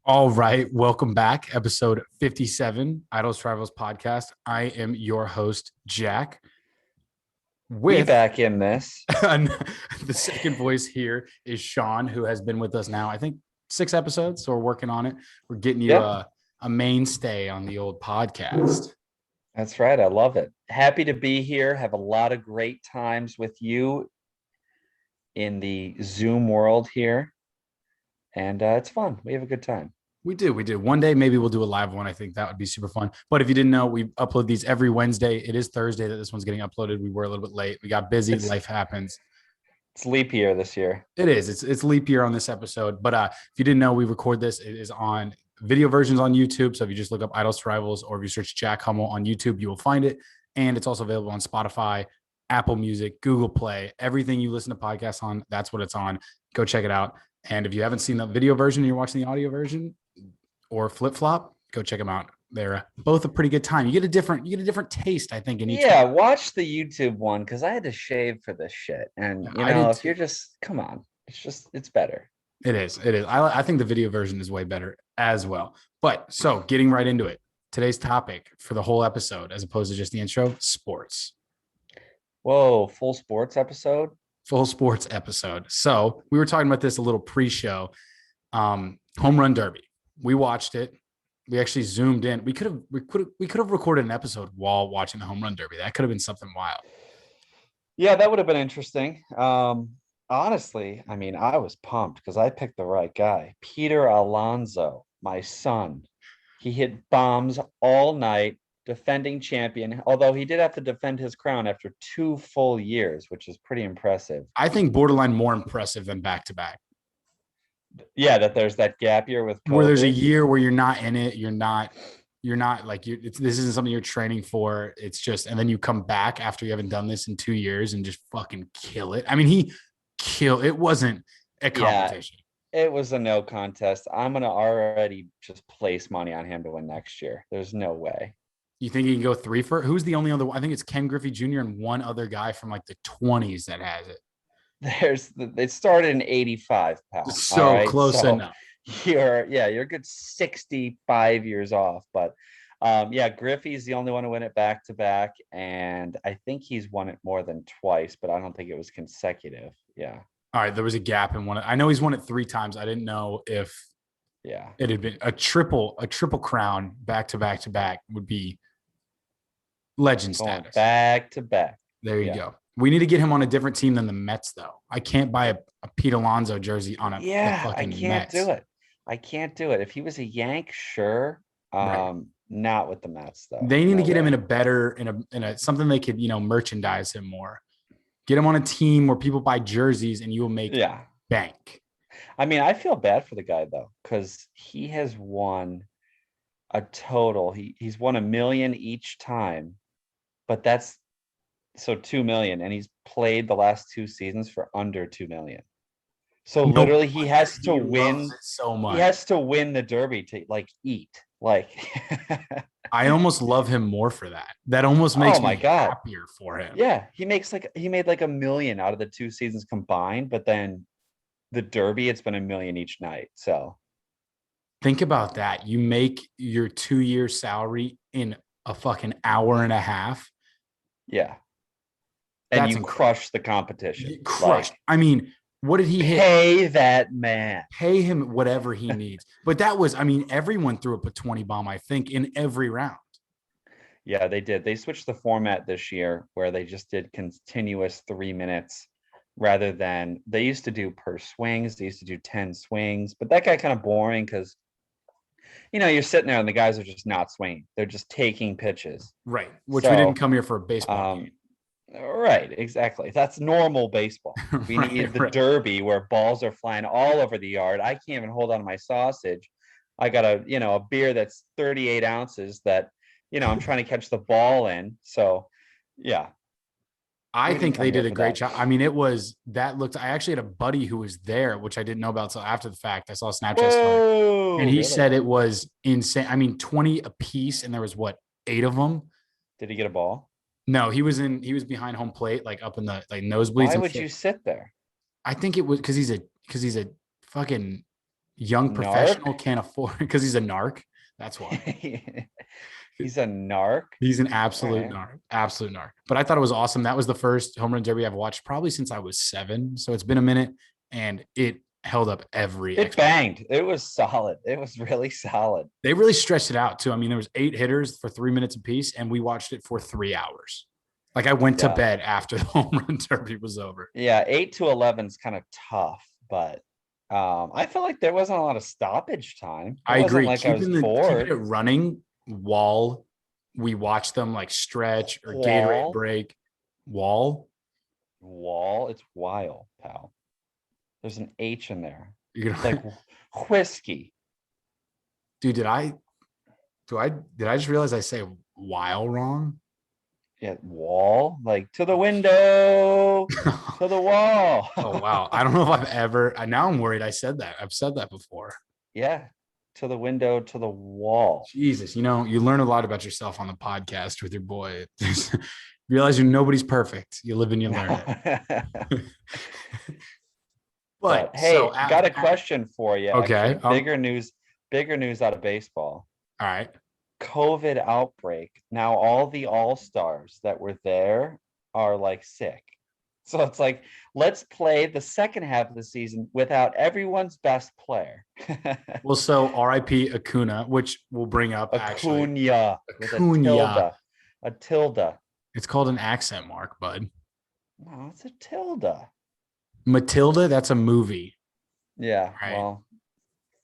All right, welcome back. Episode 57, Idols Travels Podcast. I am your host, Jack, We with back in this. the second voice here is Sean, who has been with us now, I think, 6 episodes. So we're working on it. We're getting you Yep, a mainstay on the old podcast. that's right. I love it. Happy to be here. Have a lot of great times with you in the Zoom world here. And it's fun. We have a good time. We do. We do. One day, maybe we'll do a live one. I think that would be super fun. But if you didn't know, we upload these every Wednesday. It is Thursday that this one's getting uploaded. We were a little bit late. We got busy. It's Life happens. it's leap year this year. It is. It's leap year on this episode. But if you didn't know, we record this. It is on video versions on YouTube. So if you just look up Idols to Rivals or if you search Jack Hummell on YouTube, you will find it. And it's also available on Spotify, Apple Music, Google Play, everything you listen to podcasts on. That's what it's on. Go check it out. And if you haven't seen the video version and you're watching the audio version or flip flop, go check them out. They're both a pretty good time. You get a different taste, I think, in each Yeah, one. watch the YouTube one because I had to shave for this shit. And I did if too. you're just come on, it's better. It is. It is. I think the video version is way better as well. But so getting right into it, today's topic for the whole episode, as opposed to just the intro, sports. Whoa, full sports episode. Full sports episode. So we were talking about this a little pre-show. Home Run Derby. We watched it. We actually zoomed in. We could have recorded an episode while watching the Home Run Derby. That could have been something wild. Yeah, that would have been interesting. Honestly, I mean, I was pumped because I picked the right guy. Peter Alonso, my son. He hit bombs all night, defending champion, although he did have to defend his crown after 2 full years, which is pretty impressive. I think borderline more impressive than back to back. Yeah, that there's that gap year with Where there's a COVID. year where you're not in it, you're not like this isn't something you're training for. It's just, and then you come back after you haven't done this in 2 years and just fucking kill it. I mean, it wasn't a Yeah, competition. it was a no contest. I'm gonna already just place money on him to win next year. There's no way. You think he can go three for who's the only other one? I think it's Ken Griffey Jr. and one other guy from like the 20s that has it. It started in 85, pal. All So right. close So enough. you're a good 65 years off. But yeah, Griffey's the only one to win it back to back. And I think he's won it more than twice, but I don't think it was consecutive. Yeah. All right, there was a gap in one. I know he's won it 3 times. I didn't know if Yeah. it had been a triple crown back to back to back would be legend Going status. back to back. There you Yeah. go. We need to get him on a different team than the Mets, though. I can't buy a Pete Alonso jersey on the Yeah, I fucking can't Mets. do it. I can't do it. If he was a Yank, sure. Right. Not with the Mets though. They need to No get him way. in a better in a something they could merchandise him more. Get him on a team where people buy jerseys and you will make Yeah. bank. I mean, I feel bad for the guy though, because he has won a total. He's won 1 million each time, but that's so 2 million, and he's played the last 2 seasons for under 2 million. So No literally, he wonder has he to loves win. it so He much. has to win the Derby to like eat. Like, I almost love him more for that. That almost oh makes my me God. happier for him. Yeah, he made like 1 million out of the 2 seasons combined, but then the Derby, it's been 1 million each night. So Think about that. You make your 2-year salary in a fucking hour and a half. yeah. And That's you incredible. crush the competition. Crushed. Like, I mean, what did he hit? pay that man. Pay him whatever he needs. But that was, I mean, everyone threw up a 20 bomb, I think, in every round. Yeah, they did. They switched the format this year where they just did continuous 3 minutes rather than they used to do per swings. They used to do 10 swings, but that got kind of boring because you're sitting there and the guys are just not swinging. They're just taking pitches. Right. Which we didn't So, come here for a baseball game. right, exactly. That's normal baseball. We need the Derby where balls are flying all over the yard. I can't even hold on to my sausage. I got a beer that's 38 ounces that, I'm trying to catch the ball in. So, yeah. I We think didn't come they here did a for great that. job. I mean, I actually had a buddy who was there, which I didn't know about until after the fact. I saw a Snapchat story Whoa, and he really? said it was insane. I mean, 20 a piece, and there was what, 8 of them? Did he get a ball? No, he was behind home plate, like up in the nosebleeds. Why And would you sit there? I think it was because he's a fucking young professional Narc. can't afford because he's a narc. That's why. He's a narc. He's an All absolute right. narc, absolute narc. But I thought it was awesome. That was the first home run derby I've watched probably since I was 7. So it's been a minute, and it held up every It banged. It was solid. It was really solid. They really stretched it out too. I mean, there was 8 hitters for 3 minutes apiece, and we watched it for 3 hours. Like I went to Yeah. bed after the home run derby was over. Yeah, 8 to 11 is kind of tough, but I feel like there wasn't a lot of stoppage time. It I wasn't agree. like I was Keeping it bored. running while we watched them like stretch or Gatorade Wall. break. Wall. It's wild, pal. There's an H in there. You're It's gonna, like whiskey. dude, did I just realize I say while wrong? Yeah, wall, like to the window, to the wall. Oh wow. I don't know if I've ever now I'm worried I said that. I've said that before. Yeah, to the window, to the wall. Jesus, you learn a lot about yourself on the podcast with your boy. Realize nobody's perfect. You live and you learn it. But hey, so got a question for you. Okay. Actually. Bigger news out of baseball. All right. COVID outbreak. Now all the all-stars that were there are like sick. So it's like, let's play the second half of the season without everyone's best player. Well, so RIP Acuna, which we'll bring up actually. Acuna with a tilde. It's called an accent mark, bud. No, it's a tilde. Matilda, that's a movie. Yeah, right. Well,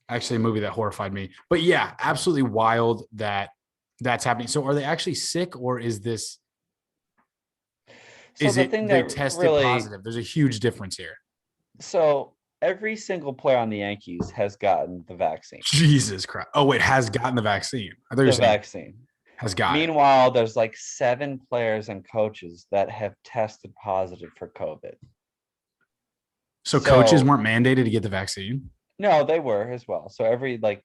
actually a movie that horrified me. But yeah, absolutely wild that that's happening. So are they actually sick, or is this so is the it thing they that tested really, positive? There's a huge difference here. So every single player on the Yankees has gotten the vaccine. Jesus Christ. Oh, wait, has gotten the vaccine. I thought you were saying Vaccine. Has got Meanwhile, there's like 7 players and coaches that have tested positive for COVID. So coaches weren't mandated to get the vaccine? No, they were as well. So every like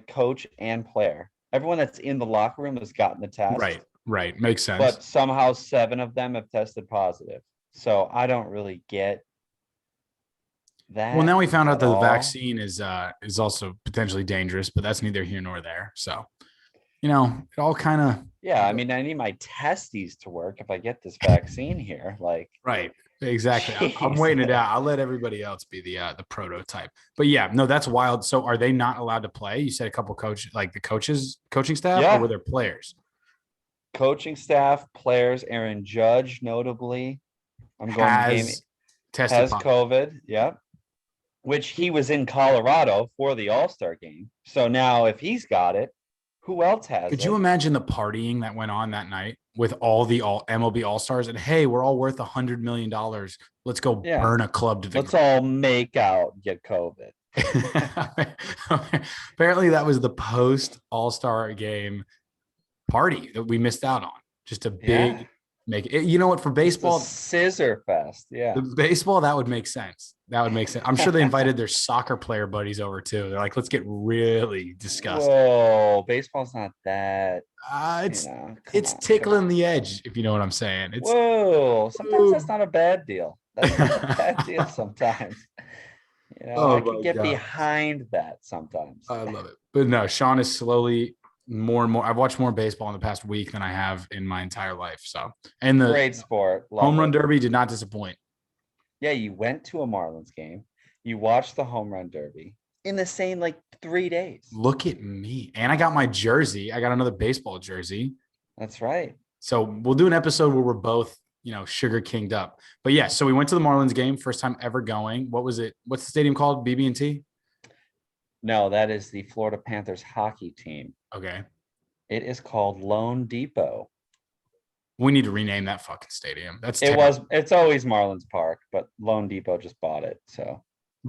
coach and player, everyone that's in the locker room has gotten the test. Right. Makes sense. But somehow 7 of them have tested positive. So I don't really get that. Well, now we found out that the vaccine is also potentially dangerous, but that's neither here nor there. So, it all kind of. Yeah, I mean, I need my testes to work if I get this vaccine here. Like, right. Exactly. I'm waiting it out. I'll let everybody else be the prototype. But yeah, no, that's wild. So are they not allowed to play? You said a couple coaches, like the coaching staff, or were there players? Coaching staff, players, Aaron Judge, notably. I'm going to game. Has COVID. Yeah. Which he was in Colorado for the All-Star game. So now if he's got it, who else has it? Could you imagine the partying that went on that night with all the MLB All-Stars? And hey, we're all worth $100 million. Let's go burn a club to the Let's all make out, get COVID. Apparently that was the post All-Star game party that we missed out on. Just a big make it. You know what? For baseball, scissor fest. Yeah. The baseball, that would make sense. I'm sure they invited their soccer player buddies over too. They're like, let's get really disgusting. Whoa, baseball's not that. It's tickling the edge, if you know what I'm saying. Sometimes that's not a bad deal. That's not a bad deal sometimes. I could get behind that sometimes. I love it. But no, Sean is slowly more and more. I've watched more baseball in the past week than I have in my entire life. So, and the great sport. Home run derby did not disappoint. Yeah, you went to a Marlins game. You watched the home run derby in the same 3 days. Look at me. And I got my jersey. I got another baseball jersey. That's right. So we'll do an episode where we're both, sugar kinged up. But yeah, so we went to the Marlins game, first time ever going. What was it? What's the stadium called? BB&T? No, that is the Florida Panthers hockey team. Okay. It is called Lone Depot. We need to rename that fucking stadium. It's always Marlins Park, but Lone Depot just bought it. So,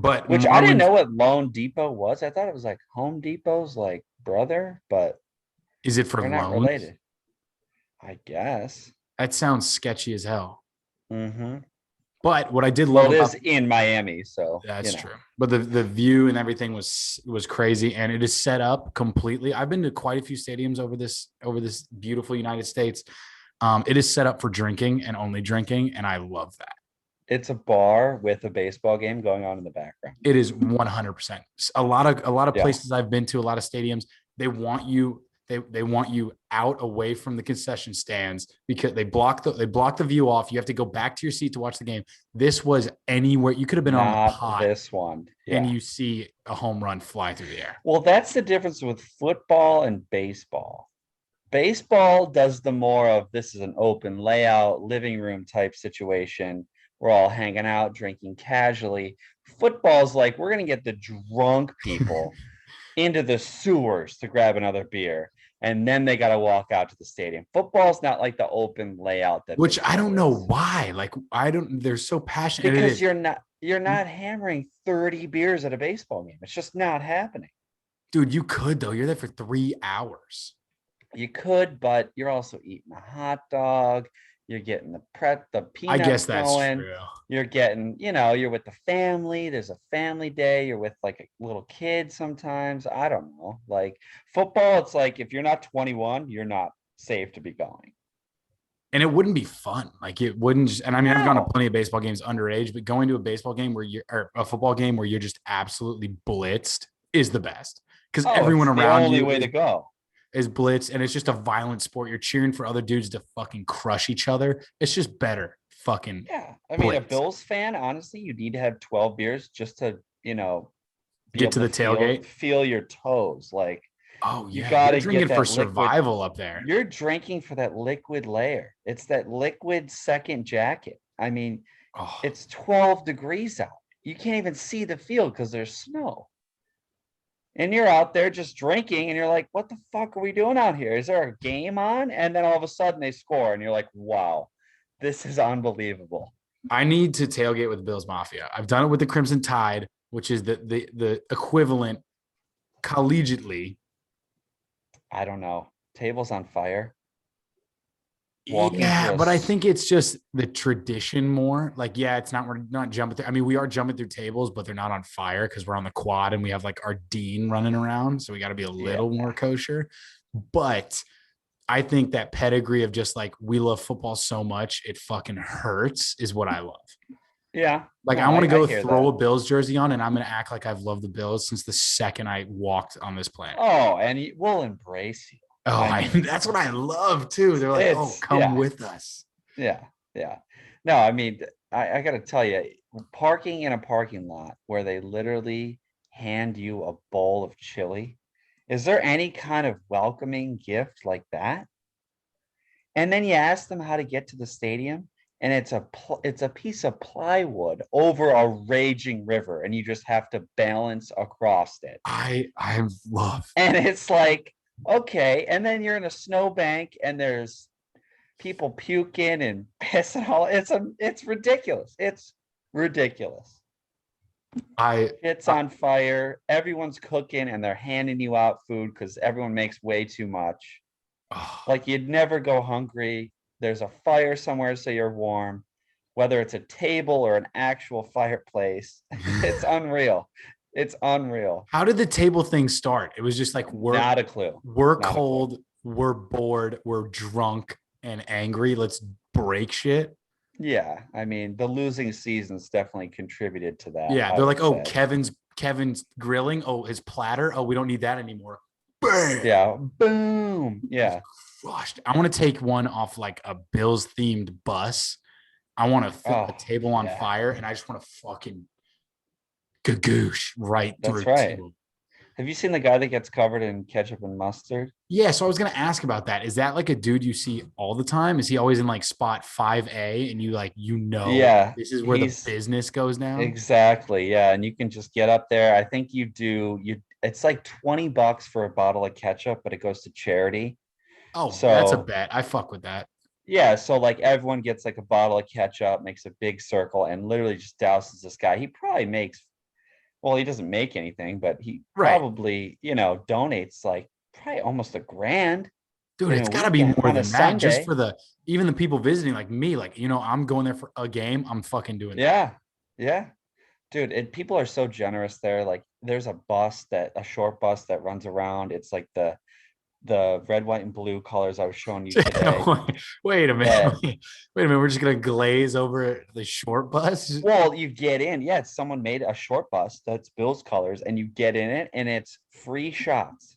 I didn't know what Lone Depot was. I thought it was like Home Depot's brother, but is it for they're not related? I guess. That sounds sketchy as hell. Mm-hmm. But what I did love it is in Miami, so that's true. But the view and everything was crazy, and it is set up completely. I've been to quite a few stadiums over this beautiful United States. It is set up for drinking and only drinking, and I love that. It's a bar with a baseball game going on in the background. It is 100%. A lot of Yeah. places I've been to, a lot of stadiums, they want you out away from the concession stands because they block the view off. You have to go back to your seat to watch the game. This was anywhere you could have been on the Not pot this one. and Yeah. you see a home run fly through the air. Well, that's the difference with football and baseball. Baseball does the more of this is an open layout, living room type situation. We're all hanging out, drinking casually. Football's like, we're going to get the drunk people into the sewers to grab another beer, and then they got to walk out to the stadium. Football's not like the open layout that Which I don't baseball know is. why. Like I don't. They're so passionate. And it Because is. you're not hammering 30 beers at a baseball game. It's just not happening. Dude, you could though. You're there for 3 hours. You could, but you're also eating a hot dog. You're getting the I guess peanuts that's going. true. You're getting, you're with the family. There's a family day. You're with like a little kid sometimes. I don't know. Like football, it's like if you're not 21, you're not safe to be going. And it wouldn't be fun. Like it wouldn't just, and I mean, I've gone to No. plenty of baseball games underage, but going to a baseball game or a football game where you're just absolutely blitzed is the best because Oh, everyone it's the around only you way to go. is blitzed and it's just a violent sport. You're cheering for other dudes to fucking crush each other. It's just better fucking Yeah. I mean, a blitz. Bills fan, honestly, you need to have 12 beers just to, be Get able to to the tailgate. feel your toes. Like Oh you yeah. got You're to get drinking for that liquid. survival up there. You're drinking for that liquid layer. It's that liquid second jacket. I mean, Oh, it's 12 degrees out. You can't even see the field because there's snow. And you're out there just drinking, and you're like, what the fuck are we doing out here? Is there a game on? And then all of a sudden they score, and you're like, wow, this is unbelievable. I need to tailgate with Bills Mafia. I've done it with the Crimson Tide, which is the equivalent collegiately. I don't know. Tables on fire. Walking Yeah, through a but I think it's just the tradition more. Like, yeah, it's not we're not jumping through. I mean, we are jumping through tables, but they're not on fire because we're on the quad and we have like our dean running around. So we got to be a yeah. little more kosher. But I think that pedigree of just like we love football so much, it fucking hurts is what I love. Yeah. Like, No, I want to I go hear throw that. a Bills jersey on and I'm going to act like I've loved the Bills since the second I walked on this planet. Oh, and we'll embrace you. Oh, I mean, that's what I love too. They're like, oh, it's come yeah. with us. Yeah, yeah. No, I mean, I got to tell you, parking in a parking lot where they literally hand you a bowl of chili, is there any kind of welcoming gift like that? And then you ask them how to get to the stadium, and it's a piece of plywood over a raging river, and you just have to balance across it. I love. And it's like, okay, and then you're in a snowbank, and there's people puking and pissing all it's ridiculous. It's ridiculous. I It's on fire. Everyone's cooking and they're handing you out food because everyone makes way too much. oh, Like you'd never go hungry. There's a fire somewhere so you're warm, whether it's a table or an actual fireplace. It's unreal. It's unreal. how did the table thing start? It was just like Not a clue. we're Not a clue. cold, we're bored, we're drunk and angry. Let's break shit. Yeah, I mean the losing seasons definitely contributed to that. Yeah, I they're would like, oh, say. Kevin's grilling. Oh, his platter. Oh, we don't need that anymore. Bam. Yeah, boom. Just Yeah. crushed. I want to take one off like a Bills themed bus. I want to fill a Oh, table on yeah. fire and I just want to fucking gagoosh right That's through right. to. Have you seen the guy that gets covered in ketchup and mustard? Yeah, so I was gonna ask about that. Is that like a dude you see all the time? Is he always in like spot 5A and Yeah, this is where the he's business goes down? exactly. Yeah, and you can just get up there. I think you it's like $20 for a bottle of ketchup, but it goes to charity. Oh, that's a So bet. I fuck with that. yeah, so like everyone gets like a bottle of ketchup, makes a big circle, and literally just douses this guy. He probably makes, well, he doesn't make anything, but he Right. probably, donates like probably almost $1,000 Dude, in it's a gotta be weekend more on a than that. Just Sunday. for even the people visiting like me, like, I'm going there for a game. I'm fucking doing that. Yeah, yeah, dude. And people are so generous there. Like, there's a short bus that runs around. It's like the red, white, and blue colors I was showing you today. Wait a minute. that- Wait a minute. We're just gonna glaze over the short bus. well, you get in. Yeah, someone made a short bus that's Bill's colors, and you get in it, and it's free shots.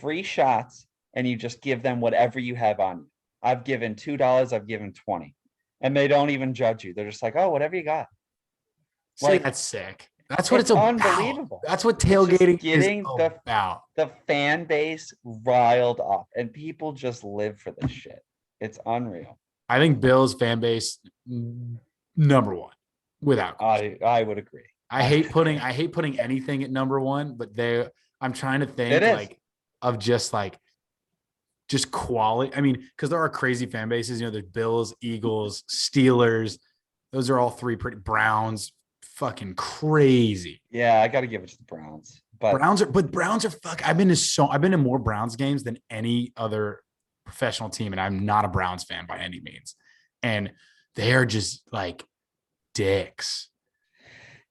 Free shots, and you just give them whatever you have on you. I've given $2, I've given 20. And they don't even judge you. They're just like, oh, whatever you got. See, Like, that's sick. That's what it's about. unbelievable. That's what It's just tailgating is getting about. the fan base riled up, and people just live for this shit. It's unreal. I think Bills fan base number one, without question. I would agree. I hate putting anything at number one, but I'm trying to think It is. like of just quality. I mean, because there are crazy fan bases. You know, there's Bills, Eagles, Steelers. Those are all three pretty. Browns, fucking crazy. Yeah, I got to give it to the Browns. But Browns are fuck. I've been to more Browns games than any other professional team, and I'm not a Browns fan by any means. And they are just like dicks.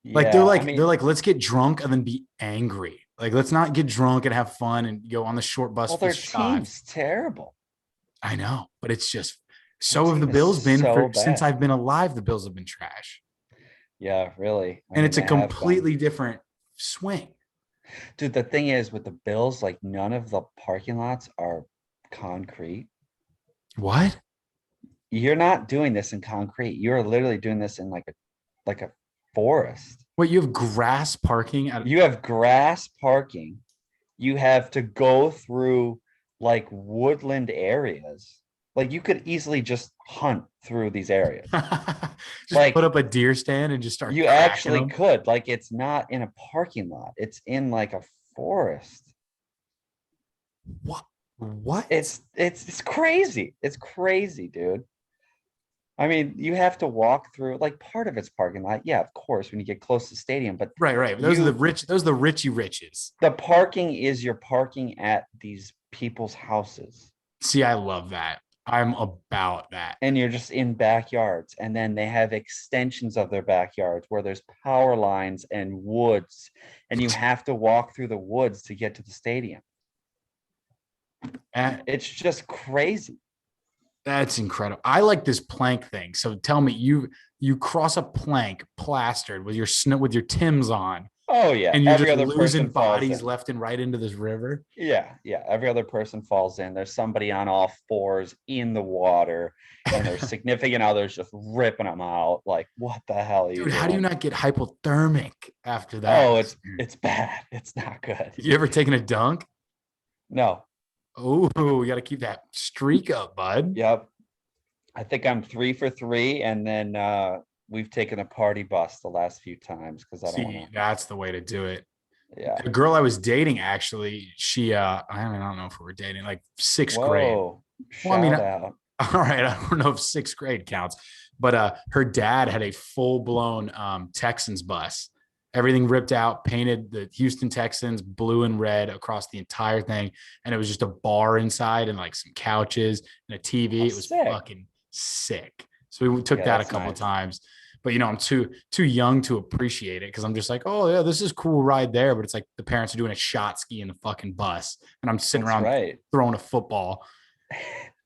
Like they're like, let's get drunk and then be angry. Like, let's not get drunk and have fun and go on the short bus. well, their team's terrible. I know, but it's just so have the Bills been since I've been alive. The Bills have been trash. Yeah, really. And it's a completely different swing. Dude, the thing is with the Bills, like none of the parking lots are concrete. What? You're not doing this in concrete. You're literally doing this in like a forest. Wait, you have grass parking? You have grass parking. You have to go through like woodland areas. Like you could easily just hunt through these areas. Just like put up a deer stand and just start. You actually could. Like it's not in a parking lot. It's in like a forest. What? What? It's crazy. It's crazy, dude. I mean, you have to walk through like part of its parking lot. Yeah, of course, when you get close to the stadium, but right. Those are the rich, those are the richy riches. The parking is you're parking at these people's houses. See, I love that. I'm about that. And you're just in backyards. And then they have extensions of their backyards where there's power lines and woods. And you have to walk through the woods to get to the stadium. And it's just crazy. That's incredible. I like this plank thing. So tell me, you cross a plank plastered with your Timbs on. Oh yeah, and you're just losing bodies left and right into this river. Yeah. Every other person falls in. There's somebody on all fours in the water, and their significant others just ripping them out. Like, what the hell are you doing? How do you not get hypothermic after that? Oh, it's bad. It's not good. You ever taken a dunk? No. Oh, we got to keep that streak up, bud. Yep. I think I'm 3 for 3, and then we've taken a party bus the last few times because I don't want to. That's the way to do it. Yeah. The girl I was dating, actually, she I don't know if we were dating, like sixth grade. Well, I mean, out. All right, I don't know if sixth grade counts, but her dad had a full-blown Texans bus. Everything ripped out, painted the Houston Texans blue and red across the entire thing. And it was just a bar inside and like some couches and a TV. It was fucking sick. So we took that a couple of times. But, you know, I'm too young to appreciate it because I'm just like, oh, yeah, this is a cool ride there. But it's like the parents are doing a shot ski in the fucking bus. And I'm sitting around throwing a football.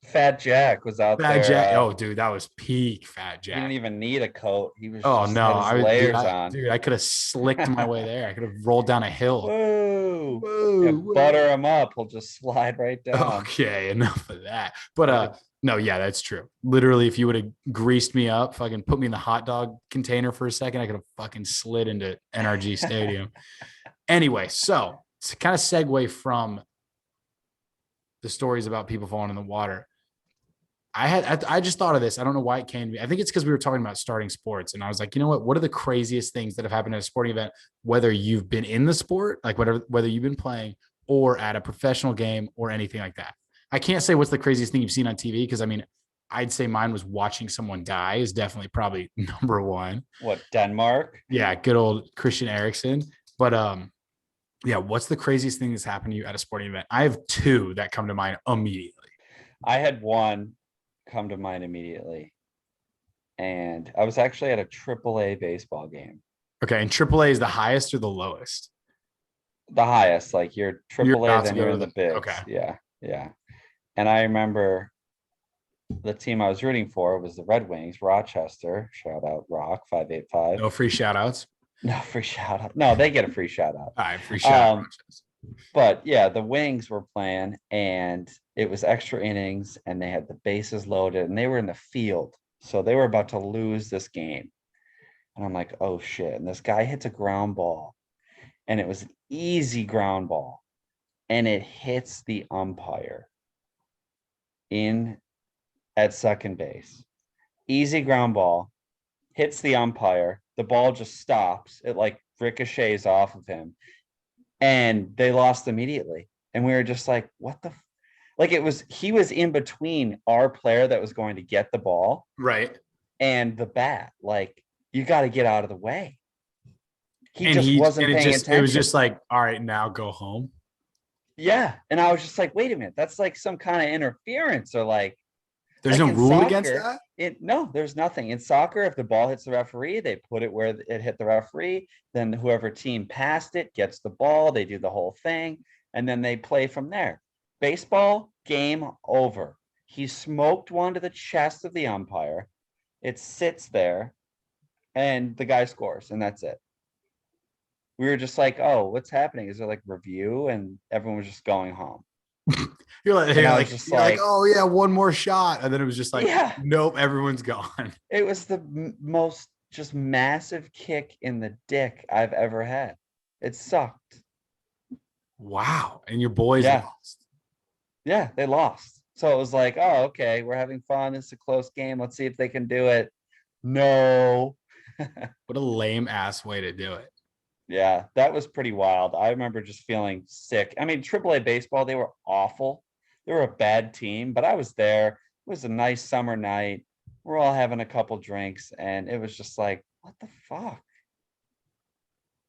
Fat Jack was out there. Fat Jack. Oh, dude, that was peak Fat Jack. He didn't even need a coat. He was layers on. Dude, I could have slicked my way there. I could have rolled down a hill. Whoa. Butter him up. He'll just slide right down. Okay, enough of that. But no, yeah, that's true. Literally, if you would have greased me up, fucking put me in the hot dog container for a second, I could have fucking slid into NRG Stadium. Anyway, so to kind of segue from the stories about people falling in the water, I just thought of this. I don't know why it came to me. I think it's because we were talking about starting sports. And I was like, you know what are the craziest things that have happened at a sporting event, whether you've been in the sport, like whether you've been playing or at a professional game or anything like that. I can't say what's the craziest thing you've seen on TV. Cause I mean, I'd say mine was watching someone die is definitely probably number one. What, Denmark? Yeah. Good old Christian Eriksen. But yeah. What's the craziest thing that's happened to you at a sporting event? I have two that come to mind immediately. I had one come to mind immediately, and I was actually at a AAA baseball game. Okay, and AAA is the highest or the lowest? The highest, like you're AAA, then you're in the bigs. Okay, yeah. Yeah. And I remember the team I was rooting for was the Red Wings, Rochester. Shout out Rock 585. No free shout outs. No free shout out. No, they get a free shout out. All right, free shout out. But yeah, the Wings were playing and it was extra innings and they had the bases loaded and they were in the field. So they were about to lose this game. And I'm like, oh shit. And this guy hits a ground ball and it was an easy ground ball and it hits the umpire in at second base. Easy ground ball hits the umpire. The ball just stops. It like ricochets off of him and they lost immediately. And we were just like, what the like he was in between our player that was going to get the ball right and the bat. Like, you got to get out of the way. He wasn't paying attention. It was just like, all right, now go home. Yeah. And I was just like, wait a minute, that's like some kind of interference or like there's no rule against that. No, there's nothing. In soccer, if the ball hits the referee, they put it where it hit the referee. Then whoever team passed it gets the ball. They do the whole thing, and then they play from there. Baseball, game over. He smoked one to the chest of the umpire. It sits there, and the guy scores, and that's it. We were just like, oh, what's happening? Is there like review? And everyone was just going home. You're like, oh yeah, one more shot, and then it was just like, yeah. Nope, everyone's gone. It was the most just massive kick in the dick I've ever had. It sucked. Wow, and your boys lost. Yeah, they lost. So it was like, oh, okay, we're having fun. It's a close game. Let's see if they can do it. No. What a lame ass way to do it. Yeah, that was pretty wild. I remember just feeling sick. I mean, AAA baseball, they were awful. They were a bad team, but I was there. It was a nice summer night. We're all having a couple drinks, and it was just like, what the fuck?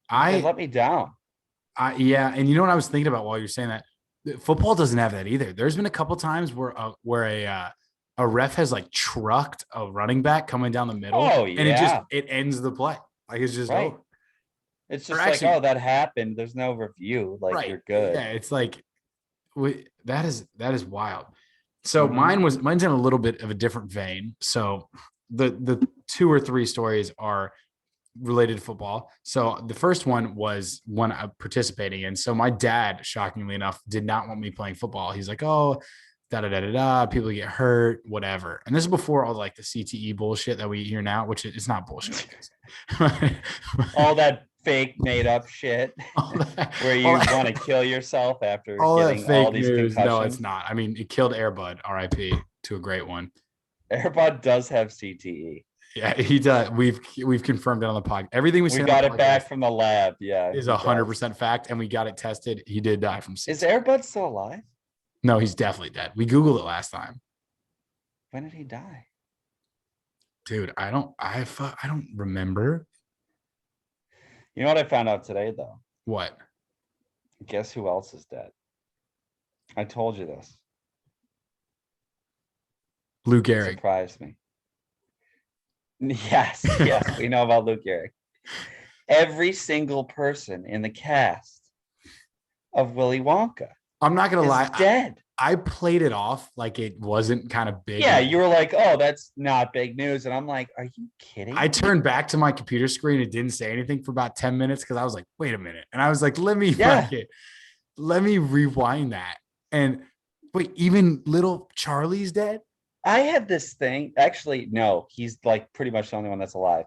They let me down. Yeah, and you know what I was thinking about while you're saying that? Football doesn't have that either. There's been a couple times where a ref has like trucked a running back coming down the middle, and it ends the play. Like it's just over. It's just like, oh, that happened. There's no review. Like you're good. Yeah, it's like that is wild. So mine's in a little bit of a different vein. So the 2 or 3 stories are related to football. So the first one was one I'm participating in. So my dad, shockingly enough, did not want me playing football. He's like, oh, people get hurt, whatever. And this is before all like the CTE bullshit that we hear now, which it's not bullshit. All that fake made up shit where you want to kill yourself after getting all these concussions. No, it's not. I mean, it killed Airbud, RIP, to a great one. Airbud does have CTE. Yeah, he does. We've confirmed it on the podcast. Everything we got it back from the lab. Yeah, is 100% fact, and we got it tested. He did die from CTE. Is Airbud still alive? No, he's definitely dead. We Googled it last time. When did he die? Dude, I don't remember. You know what I found out today, though? What? Guess who else is dead? I told you this. Lou Gehrig. Surprised me. Yes, we know about Lou Gehrig. Every single person in the cast of Willy Wonka. I'm not gonna lie, dead. I played it off like it wasn't kind of big. Yeah, you were like, oh, that's not big news. And I'm like, are you kidding? I turned back to my computer screen and didn't say anything for about 10 minutes because I was like, wait a minute. And I was like, let me rewind that. And wait, even little Charlie's dead? I had this thing. Actually, no, he's like pretty much the only one that's alive.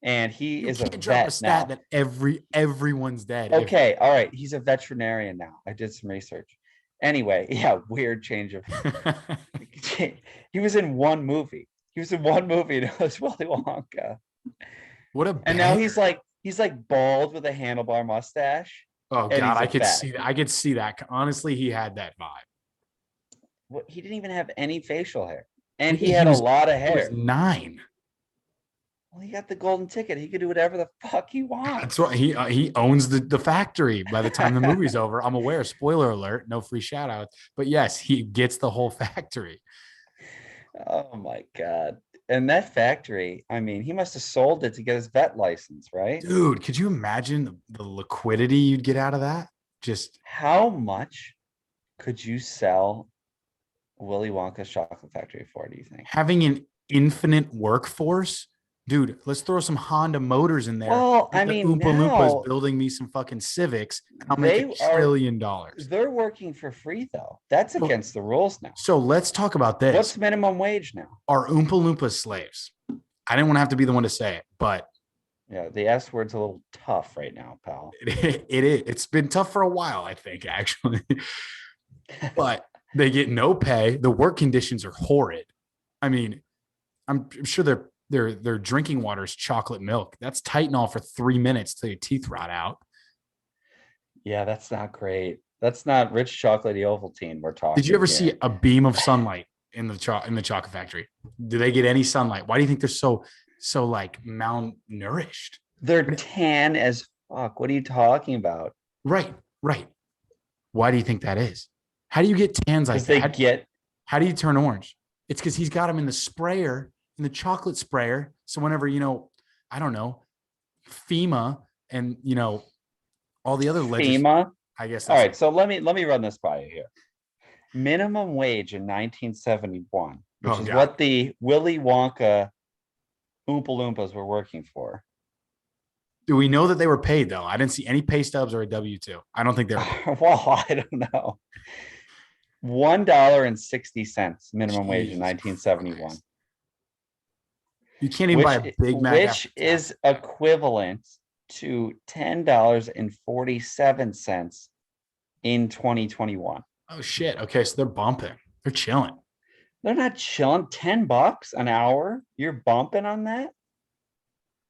And he is a vet now. That everyone's dead. Okay, all right. He's a veterinarian now. I did some research. Anyway, yeah, weird change of. He was in one movie. He was in one movie, and it was Willy Wonka. And now he's like bald with a handlebar mustache. Oh God, I could see that. I could see that. Honestly, he had that vibe. Well, he didn't even have any facial hair, and he had a lot of hair. He was 9. Well, he got the golden ticket. He could do whatever the fuck he wants. That's right. He owns the factory by the time the movie's over. I'm aware. Spoiler alert. No free shout outs. But yes, he gets the whole factory. Oh my God. And that factory, I mean, he must have sold it to get his vet license, right? Dude, could you imagine the liquidity you'd get out of that? Just how much could you sell Willy Wonka's chocolate factory for, do you think? Having an infinite workforce, dude, let's throw some Honda Motors in there. Well, Get I the mean, Oompa Loompas now building me some fucking Civics, and I'll make they $1 are trillion. they're working for free though. That's So, against the rules now. so let's talk about this. What's minimum wage now? Are Oompa Loompas slaves? I didn't want to have to be the one to say it, but Yeah, the S word's a little tough right now, pal. it is. It's been tough for a while, I think, actually. But they get no pay. The work conditions are horrid. I mean, I'm sure their drinking water is chocolate milk. That's Tylenol for 3 minutes till your teeth rot out. Yeah, that's not great. That's not rich chocolatey Ovaltine we're talking. Did you ever here. see a beam of sunlight in the chocolate factory? Do they get any sunlight? Why do you think they're so like malnourished? They're tan as fuck. What are you talking about? Right. Why do you think that is? How do you get tans like that? How do you turn orange? It's because he's got them in the sprayer, in the chocolate sprayer. So whenever, I don't know, FEMA and, all the other FEMA? I guess. All right. So let me run this by you here. Minimum wage in 1971, which is what the Willy Wonka Oompa Loompas were working for. Do we know that they were paid though? I didn't see any pay stubs or a W-2. I don't think they were paid. Well, I don't know. $1.60 minimum wage in 1971. Christ. You can't even buy a Big Mac. Which is equivalent to $10.47 in 2021. Oh shit. Okay, so they're bumping. They're chilling. They're not chilling. $10 an hour. You're bumping on that?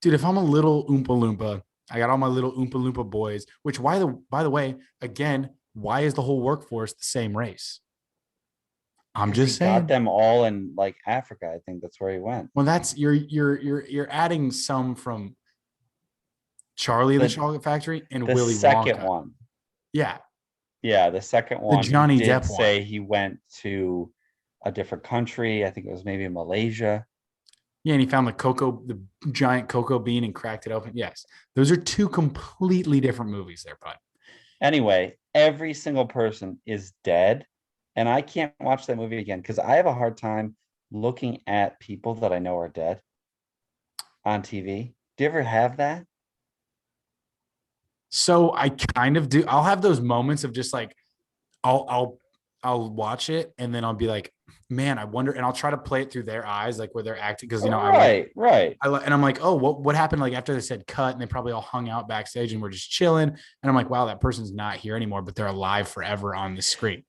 Dude, if I'm a little Oompa Loompa, I got all my little Oompa Loompa boys, which by the way, again, why is the whole workforce the same race? I'm just saying. Got them all in like Africa. I think that's where he went. Well, that's you're adding some from Charlie and the Chocolate Factory and Willy Wonka. The second one. Yeah. Yeah, the second one. The Johnny did Depp say one. he went to a different country. I think it was maybe Malaysia. Yeah, and he found the giant cocoa bean and cracked it open. Yes, those are two completely different movies there, bud. Anyway, every single person is dead, and I can't watch that movie again because I have a hard time looking at people that I know are dead on TV. Do you ever have that? So I kind of do. I'll have those moments of just like, I'll watch it and then I'll be like, man, I wonder, and I'll try to play it through their eyes, like where they're acting, because right. And I'm like, oh, what happened? Like after they said cut, and they probably all hung out backstage and we're just chilling, and I'm like, wow, that person's not here anymore, but they're alive forever on the screen.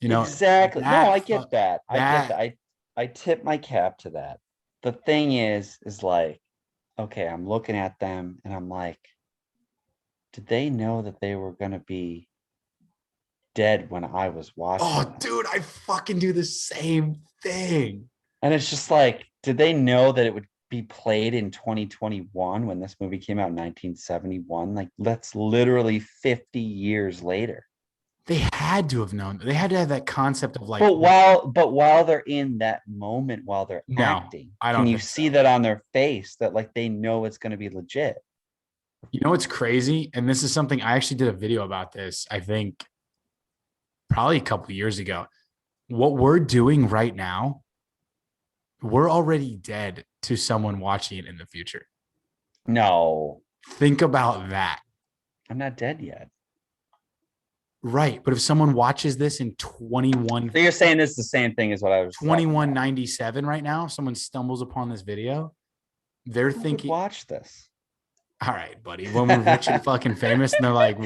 Exactly. No, I get that. I get that. I tip my cap to that. The thing is like, okay, I'm looking at them and I'm like, did they know that they were gonna be dead when I was watching? Oh, dude, I fucking do the same thing. And it's just like, did they know that it would be played in 2021 when this movie came out in 1971? Like, that's literally 50 years later. They had to have known. They had to have that concept of like. But while they're in that moment, while they're acting, can you see that on their face that like they know it's going to be legit? You know what's crazy? And this is something I actually did a video about this, I think probably a couple of years ago. What we're doing right now, we're already dead to someone watching it in the future. No. Think about that. I'm not dead yet. Right. But if someone watches this in 21. So you're saying this is the same thing as what I was 2197 right now, someone stumbles upon this video, they're thinking, watch this. All right, buddy. When we're rich and fucking famous, and they're like,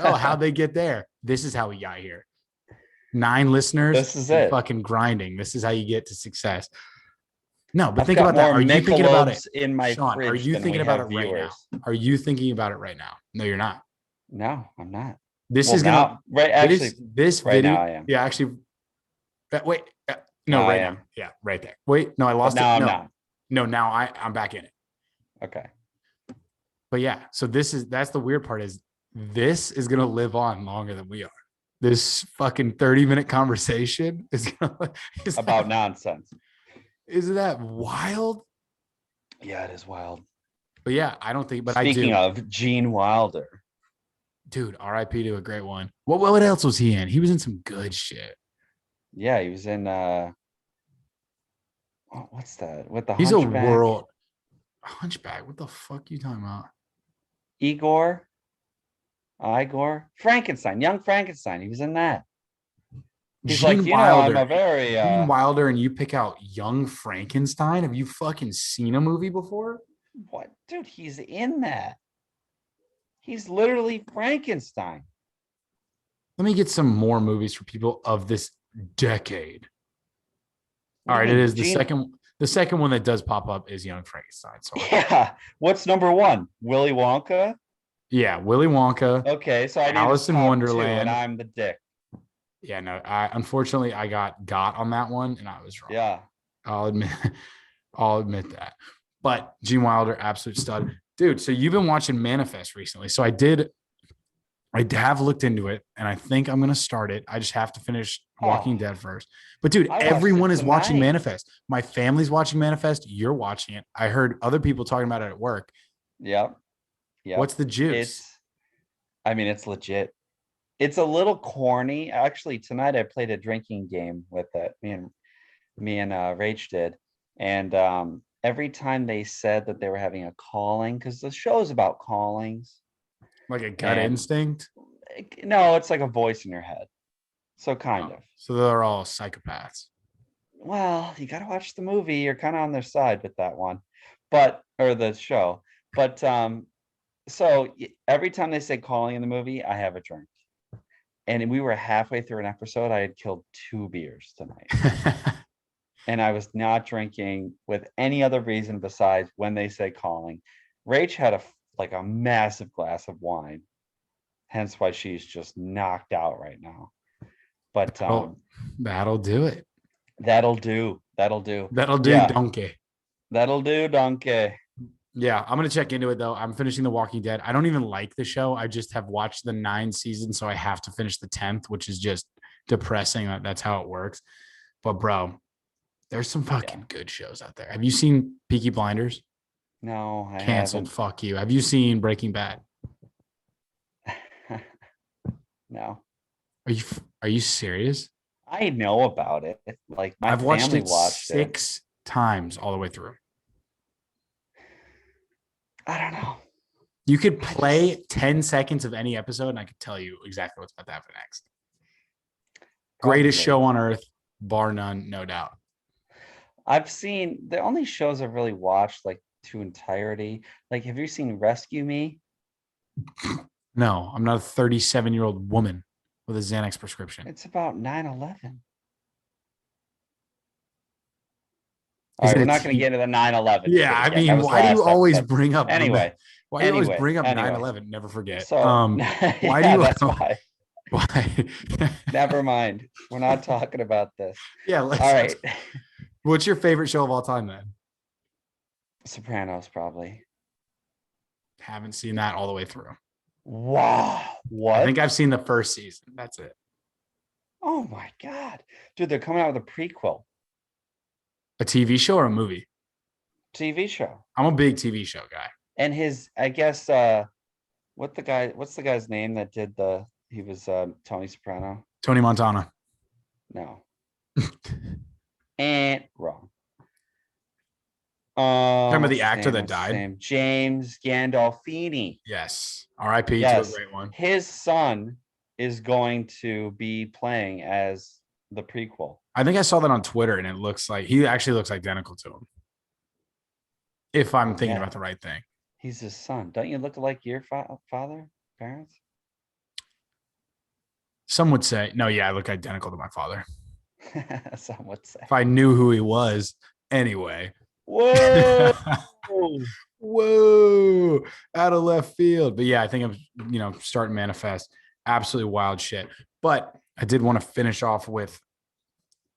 oh, how'd they get there? This is how we got here. 9 listeners. This is it. Fucking grinding. This is how you get to success. No, but think about that. Are you thinking about it in my Sean, fridge? Are you thinking about it viewers right now? Are you thinking about it right now? No, you're not. No, I'm not. This is gonna right. Actually, this right video. Now I am. Yeah, actually. Wait. No, right now. Yeah, right there. Wait. No, I lost it. No, I'm not. No, now I'm back in it. Okay. But yeah, so that's the weird part is this is gonna live on longer than we are. This fucking 30-minute conversation is about nonsense. Isn't that wild? Yeah, it is wild. But yeah, I don't think. But Speaking of Gene Wilder, Dude, RIP to a great one. What else was he in? He was in some good shit. Yeah, he was in what's that? With the He's a Hunchback. world hunchback. What the fuck you talking about? Igor, Frankenstein, young Frankenstein. He was in that. He's like, Gene I'm Wilder. a very Gene Wilder, and you pick out Young Frankenstein. Have you fucking seen a movie before? what dude, he's in that. He's literally Frankenstein. Let me get some more movies for people of this decade. What All do you right, it mean? is the second. The second one that does pop up is Young Frankenstein. So Yeah. What's number one? Willy Wonka? yeah, Willy Wonka, Okay, so I need his Alice in top two, and Wonderland. I'm the dick. Yeah, no, I unfortunately I got on that one and I was wrong. Yeah. I'll admit I'll admit that. But Gene Wilder, absolute stud. Dude, so you've been watching Manifest recently. So I have looked into it and I think I'm gonna start it. I just have to finish Walking Oh, Dead first. But dude, I watched it everyone is watching tonight. Manifest. My family's watching Manifest. You're watching it. I heard other people talking about it at work. Yep. Yep. What's the juice? It's I mean, it's legit. It's a little corny. Actually, tonight I played a drinking game with it. Me and Rach did. And every time they said that they were having a calling, because the show's about callings. Like a gut And instinct? no, it's like a voice in your head. So kind Oh, of. so they're all psychopaths. Well, you gotta watch the movie. You're kind of on their side with that one. But or the show. But so every time they say calling in the movie, I have a drink. And we were halfway through an episode. I had killed 2 beers tonight. And I was not drinking with any other reason besides when they say calling. Rach had a massive glass of wine, hence why she's just knocked out right now. But That'll do it. that'll do. That'll do. That'll do, Yeah, donkey. that'll do, donkey. Yeah, I'm gonna check into it though. I'm finishing The Walking Dead. I don't even like the show. I just have watched the 9 seasons, so I have to finish the 10th, which is just depressing. That's how it works. But bro, there's some fucking good shows out there. Have you seen Peaky Blinders? No, I Canceled. haven't. Fuck you. Have you seen Breaking Bad? No. Are you serious? I know about it. Like my I've watched family it watched it. 6 times all the way through. I don't know. You could play 10 seconds of any episode, and I could tell you exactly what's about to happen next. Greatest Probably. show on earth, bar none, no doubt. I've seen the only shows I've really watched like to entirety. Like, have you seen Rescue Me? No, I'm not a 37-year-old woman with a Xanax prescription. It's about 9/11. Is All right, it we're a not going to T? get into the 9/11 Yeah, shit I again. That mean, was why do you last always episode. bring up Anyway, why do you always bring up anyway. 9/11? Never forget. So Why do yeah, you that's why. why? Never mind. We're not talking about this. Yeah, All right. What's your favorite show of all time then? Sopranos, probably. Haven't seen that all the way through. Wow. What? I think I've seen the first season. That's it. Oh my God. Dude, they're coming out with a prequel A TV show or a movie? TV show. I'm a big TV show guy. And I guess what's the guy's name that did he was Tony Soprano? Tony Montana. No. And wrong. Talking about the What's his actor name? that What's his died? name? James Gandolfini. Yes. R.I.P. Yes. to a great one. His son is going to be playing as the prequel. I think I saw that on Twitter, and it looks like he actually looks identical to him. If I'm thinking about the right thing. He's his son. Don't you look like your father, parents? Some would say, no, yeah, I look identical to my father. Some would say. If I knew who he was. Anyway. Whoa. Whoa. Out of left field. But yeah, I think I'm, starting Manifest. Absolutely wild shit. But I did want to finish off with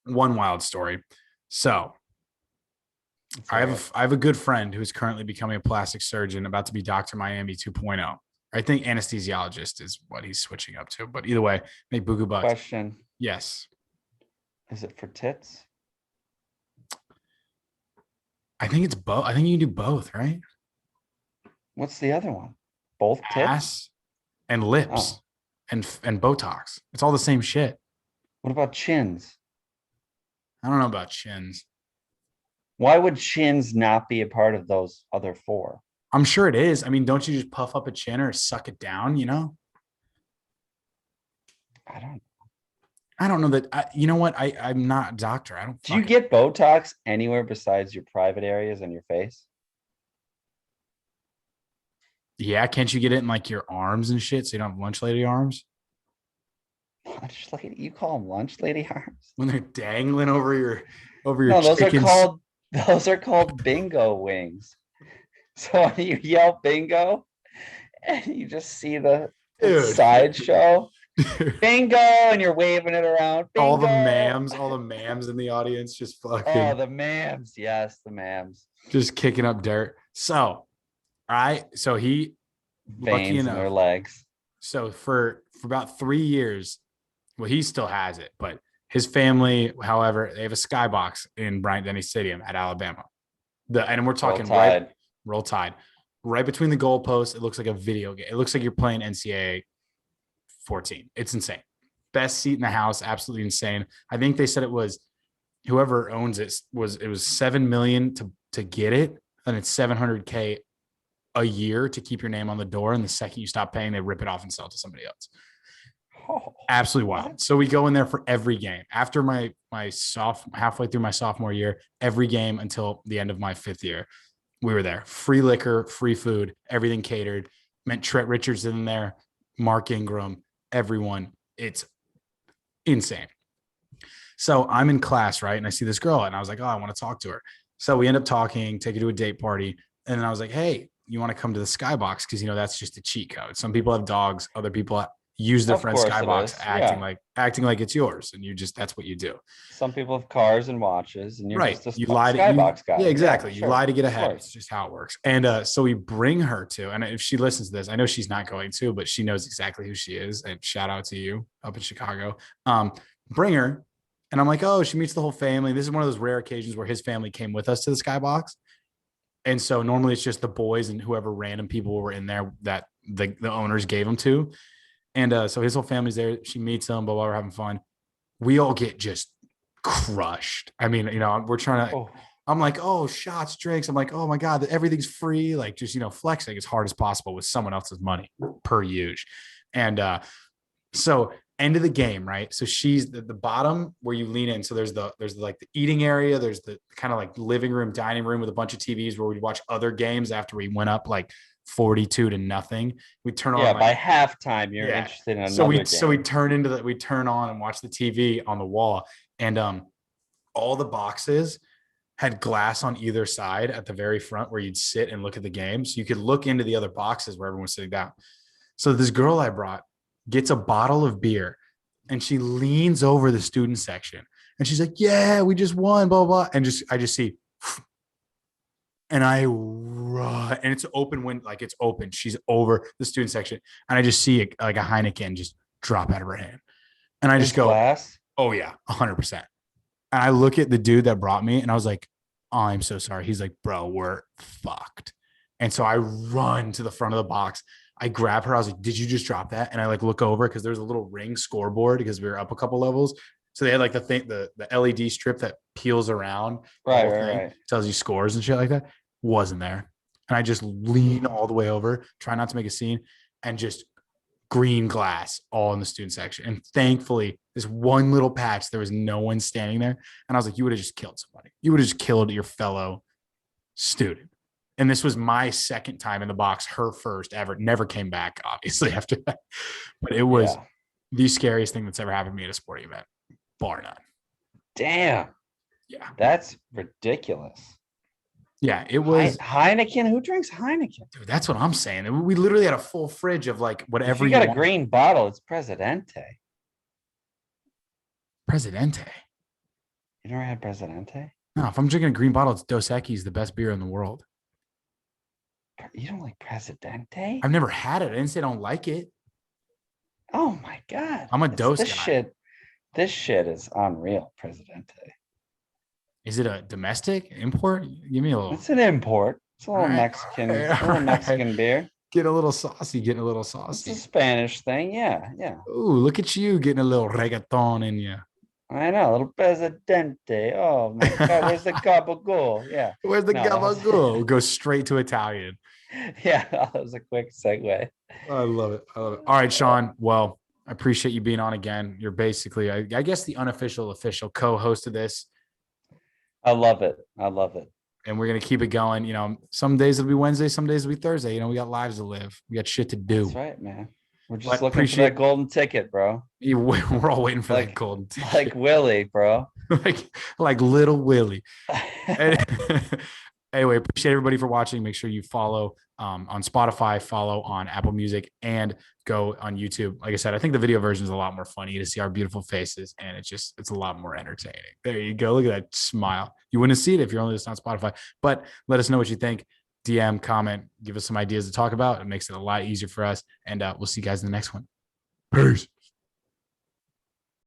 one wild story. So I have a good friend who's currently becoming a plastic surgeon, about to be Dr. Miami 2.0. I think anesthesiologist is what he's switching up to. But either way, make buku bucks. Question. Yes. Is it for tits? I think it's both. I think you can do both, right? What's the other one? Both tits? Ass. and lips Oh, and Botox. It's all the same shit. what about chins? I don't know about chins. Why would chins not be a part of those other four? I'm sure it is. I mean, don't you just puff up a chin or suck it down, you know? I don't. I don't know that. You know what? I'm not a doctor. I don't Do you fucking. get Botox anywhere besides your private areas and your face? Yeah, can't you get it in like your arms and shit so you don't have lunch lady arms Lunch lady, you call them lunch lady arms? when they're dangling over your No, chickens? those are called bingo wings. So when you yell bingo and you just see the Dude, sideshow, bingo, and you're waving it around, bingo. all the mams in the audience just Oh, fucking the mams. Yes, the mams. just kicking up dirt. So, all right. So he lucky Veins in their enough. legs. So for about 3 years, well, he still has it, but his family, however, they have a skybox in Bryant Denny Stadium at Alabama. And we're Roll talking right Tide. roll tide, right between the goalposts. It looks like a video game. It looks like you're playing NCAA 14. It's insane. Best seat in the house, absolutely insane. I think they said it was whoever owns it was 7 million to get it, and it's 700K a year to keep your name on the door. And the second you stop paying, they rip it off and sell it to somebody else. Oh, Absolutely wild. what? So we go in there for every game after halfway through my sophomore year, every game until the end of my 5th year. We were there. Free liquor, free food, everything catered. Meant Trent Richardson in there, Mark Ingram, everyone. It's insane. So I'm in class, right? And I see this girl and I was like, oh, I want to talk to her. So we end up talking, take her to a date party. And then I was like, hey, you want to come to the skybox? Because, that's just a cheat code. Some people have dogs. Other people use their Of friend's course it skybox is. acting Yeah. like it's yours. And that's what you do. Some people have cars and watches, and you're Right. just a You lie to skybox guy. yeah, Yeah, exactly. You sure. lie to get Of ahead. It's course. just how it works. And so we bring her to, and if she listens to this, I know she's not going to, but she knows exactly who she is. And shout out to you up in Chicago. Bring her. And I'm like, oh, she meets the whole family. This is one of those rare occasions where his family came with us to the skybox. And so normally it's just the boys and whoever random people were in there that the owners gave them to. And so his whole family's there. She meets them, blah, blah, we're having fun. We all get just crushed. I mean, we're trying to, Oh, I'm like, oh, shots, drinks. I'm like, oh my God, everything's free. Like just, flexing as hard as possible with someone else's money per use. And so end of the game, right? So she's the bottom where you lean in. So there's like the eating area. There's the kind of like living room, dining room with a bunch of TVs where we'd watch other games after we went up like 42-0. We turn on yeah. like, By halftime, you're yeah. interested in So another we game. so we turn on and watch the TV on the wall, and all the boxes had glass on either side at the very front where you'd sit and look at the game, so you could look into the other boxes where everyone was sitting down. So this girl I brought gets a bottle of beer, and she leans over the student section, and she's like, "Yeah, we just won, blah blah." And I just see. And I run, and it's open when like it's open. She's over the student section, and I just see like a Heineken just drop out of her hand, and I just There's go, glass. "Oh yeah, 100%." And I look at the dude that brought me, and I was like, "Oh, I'm so sorry." He's like, "Bro, we're fucked." And so I run to the front of the box. I grab her. I was like, "Did you just drop that?" And I like look over because there's a little ring scoreboard because we were up a couple levels. So they had like the LED strip that peels around the Right, whole right, thing, right. tells you scores and shit like that. Wasn't there. And I just lean all the way over, try not to make a scene, and just green glass all in the student section. And thankfully, this one little patch, there was no one standing there. And I was like, you would have just killed somebody. You would have just killed your fellow student. And this was my second time in the box, her first ever. Never came back, obviously, after that. But it was Yeah. the scariest thing that's ever happened to me at a sporting event, bar none. Damn, Yeah. that's ridiculous. Yeah, it was. Heineken. Who drinks Heineken? Dude, that's what I'm saying. We literally had a full fridge of like If whatever you you got a want. green bottle, it's Presidente. Presidente. You never had Presidente? No, if I'm drinking a green bottle, it's Dos Equis, the best beer in the world. You don't like Presidente? I've never had it. I didn't say I don't like it. Oh my God. I'm a Dos this guy. This shit is unreal, Presidente. Is it a domestic import? Give me a little. It's an import. It's a little All right, Mexican, all right, a little Mexican beer. Getting a little saucy, getting a little It's a saucy. Spanish thing. Yeah, yeah. Ooh, look at you getting a little reggaeton in you. I know, a little presidente. Oh my God, where's the gabagool? Yeah. Where's the No, that was gabagool? Go straight to Italian. yeah, that was a quick segue. I love it. I love it. All right, Sean. Well, I appreciate you being on again. You're basically, I guess, the unofficial, official co-host of this, I love it. I love it. and we're gonna keep it going. Some days it'll be Wednesday, some days it'll be Thursday. We got lives to live. We got shit to That's do. right, man. We're just But looking for that appreciate golden ticket, bro. you. We're all waiting for that Like golden ticket, like Willie, bro. like little Willie. And anyway, appreciate everybody for watching. Make sure you follow on Spotify, follow on Apple Music, and go on YouTube. Like I said, I think the video version is a lot more funny to see our beautiful faces, and it's a lot more entertaining. There you go. Look at that smile. You wouldn't see it if you're only listening on Spotify. But let us know what you think. DM, comment, give us some ideas to talk about. It makes it a lot easier for us. And we'll see you guys in the next one. Peace.